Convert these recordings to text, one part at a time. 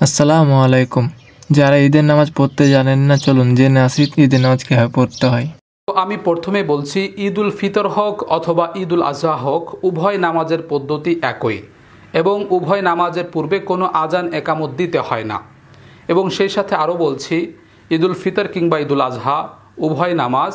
আসসালামু আলাইকুম। যারা ঈদের নামাজ পড়তে জানেন না, চলুন জেনে আসি ঈদের নামাজ কীভাবে পড়তে হয়। তো আমি প্রথমে বলছি, ঈদ উল ফিতর হোক অথবা ঈদ উল আজহা হোক, উভয় নামাজের পদ্ধতি একই এবং উভয় নামাজের পূর্বে কোনো আজান একামত দিতে হয় না। এবং সেই সাথে আরও বলছি, ঈদ উল ফিতর কিংবা ঈদ উল আজহা উভয় নামাজ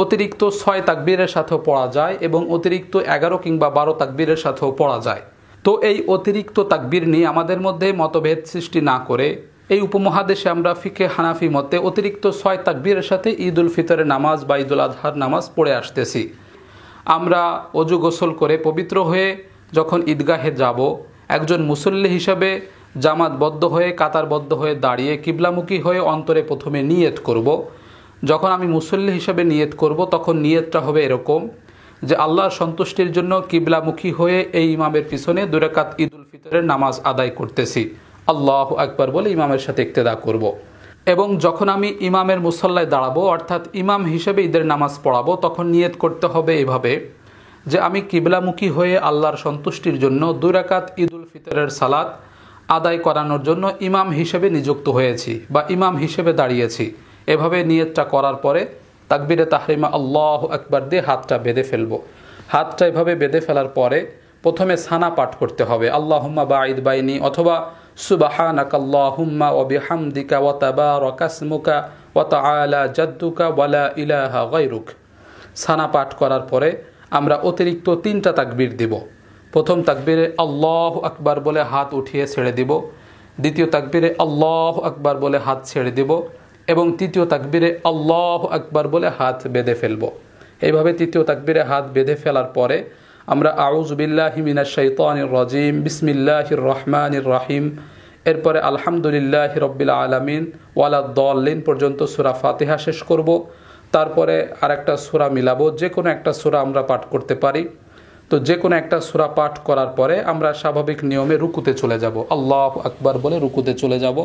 অতিরিক্ত 6 তাকবীরের সাথেও পড়া যায় এবং অতিরিক্ত 11 কিংবা 12 তাকবীরের সাথেও পড়া যায়। তো এই অতিরিক্ত তাকবীর নিয়ে আমাদের মধ্যে মতভেদ সৃষ্টি না করে এই উপমহাদেশে আমরা ফিকে হানাফি মতে অতিরিক্ত 6 তাকবীরের সাথে ঈদ উল ফিতরের নামাজ বা ঈদ উল আজহার নামাজ পড়ে আসতেছি। আমরা অজু গোসল করে পবিত্র হয়ে যখন ঈদগাহে যাব, একজন মুসল্লি হিসাবে জামাতবদ্ধ হয়ে কাতারবদ্ধ হয়ে দাঁড়িয়ে কিবলামুখী হয়ে অন্তরে প্রথমে নিয়ত করব। যখন আমি মুসল্লি হিসাবে নিয়ত করব, তখন নিয়তটা হবে এরকম যে আল্লাহর সন্তুষ্টির জন্য কিবলামুখী হয়ে এই ইমামের পিছনে 2 রাকাত ঈদ উল ফিতরের নামাজ আদায় করতেছি, আল্লাহু আকবার বলে ইমামের সাথে ইক্তেদা করব। এবং যখন আমি ইমামের মুসল্লায় দাঁড়াবো, অর্থাৎ ইমাম হিসেবে ঈদের নামাজ পড়াবো, তখন নিয়ত করতে হবে এভাবে যে আমি কিবলামুখী হয়ে আল্লাহর সন্তুষ্টির জন্য 2 রাকাত ঈদ উল ফিতরের সালাত আদায় করানোর জন্য ইমাম হিসেবে নিযুক্ত হয়েছি বা ইমাম হিসেবে দাঁড়িয়েছি। এভাবে নিয়তটা করার পরে তাকবীরে তাহরিমা আল্লাহু আকবার দিয়ে হাতটা বেঁধে ফেলবো। হাতটা এভাবে বেঁধে ফেলার পরে প্রথমে সানা পাঠ করতে হবে, আল্লাহুম্মা বাঈদ বাইনি অথবা সুবহানাকাল্লাহুম্মা ওয়া বিহামদিকা ওয়া তাবারাকা ইসমুকা ওয়া তাআলা জাদ্দুকা ওয়া লা ইলাহা গায়রুক। সানা পাঠ করার পরে আমরা অতিরিক্ত 3টা তাকবীর দিব। প্রথম তাকবীরে আল্লাহু আকবার বলে হাত উঠিয়ে ছেড়ে দিব, দ্বিতীয় তাকবীরে আল্লাহু আকবার বলে হাত ছেড়ে দিব এবং তৃতীয় তাকবীরে আল্লাহু আকবার বলে হাত বেঁধে ফেলব। এইভাবে তৃতীয় তাকবীরে হাত বেঁধে ফেলার পরে আমরা আউযু বিল্লাহি মিনাশ শাইতানির রাজিম বিসমিল্লাহির রহমানির রহিম, এরপরে আলহামদুলিল্লাহি রাব্বিল আলামিন ওয়ালাদ-দাল্লিন পর্যন্ত সূরা ফাতিহা শেষ করব। তারপরে আরেকটা সূরা মিলাবো, যে কোনো একটা সূরা আমরা পাঠ করতে পারি। তো যে কোনো একটা সূরা পাঠ করার পরে আমরা স্বাভাবিক নিয়মে রুকুতে চলে যাব, আল্লাহু আকবার বলে রুকুতে চলে যাব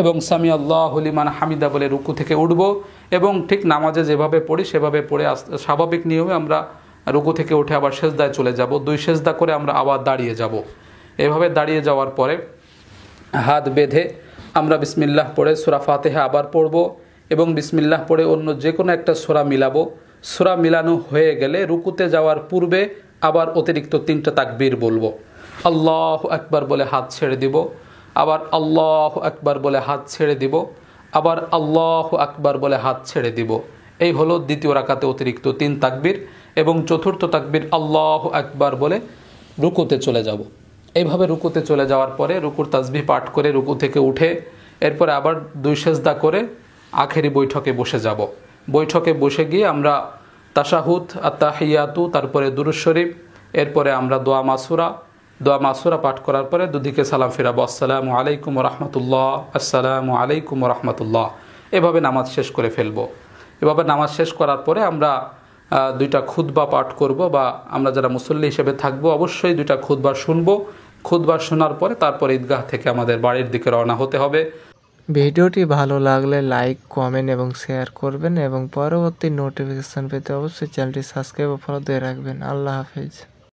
এবং সামি আল্লাহু লিমান হামিদা বলে রুকু থেকে উঠব এবং ঠিক নামাজে যেভাবে পড়ি সেভাবে পড়ে স্বাভাবিক নিয়মে আমরা রুকু থেকে উঠে আবার সেজদায় চলে যাব। 2 সেজদা করে আমরা আবার দাঁড়িয়ে যাব। এভাবে দাঁড়িয়ে যাওয়ার পরে হাত বেঁধে আমরা বিসমিল্লাহ পড়ে সূরা ফাতিহা আবার পড়ব এবং বিসমিল্লাহ পড়ে অন্য যে কোনো একটা সূরা মিলাবো। সূরা মিলানো হয়ে গেলে রুকুতে যাওয়ার পূর্বে আবার অতিরিক্ত 3টা তাকবীর বলবো, আল্লাহু আকবার বলে হাত ছেড়ে দিব, আবার আল্লাহু আকবার বলে হাত ছেড়ে দিব, আবার আল্লাহু আকবার বলে হাত ছেড়ে দিব। এই হলো দ্বিতীয় রাকাতে অতিরিক্ত 3 তাকবীর এবং চতুর্থ তাকবীর আল্লাহু আকবার বলে রুকুতে চলে যাব। এইভাবে রুকুতে চলে যাওয়ার পরে রুকুর তাসবিহ পাঠ করে রুকু থেকে উঠে এরপরে আবার 2 সেজদা করে আখেরি বৈঠকে বসে যাব। বৈঠকে বসে গিয়ে আমরা তাশাহুদ, আত-তাহিয়াতু, তারপরে দুরূদ শরীফ, এরপরে আমরা দোয়া মাসুরা পাঠ করার পরে দুদিকে সালাম ফিরাবো, আসসালামু আলাইকুম ওয়া রাহমাতুল্লাহ, আসসালামু আলাইকুম ওয়া রাহমাতুল্লাহ। এভাবে নামাজ শেষ করে ফেলবো। এভাবে নামাজ শেষ করার পরে আমরা 2টা খুতবা পাঠ করব বা আমরা যারা মুসল্লি হিসেবে থাকবো অবশ্যই 2টা খুতবা শুনবো। খুতবা শোনার পরে তারপর ঈদগাহ থেকে আমাদের বাড়ির দিকে রওনা হতে হবে। ভিডিওটি ভালো লাগলে লাইক, কমেন্ট এবং শেয়ার করবেন এবং পরবর্তী নোটিফিকেশন পেতে অবশ্যই চ্যানেলটি সাবস্ক্রাইব ও ফলো দিয়ে রাখবেন। আল্লাহ হাফেজ।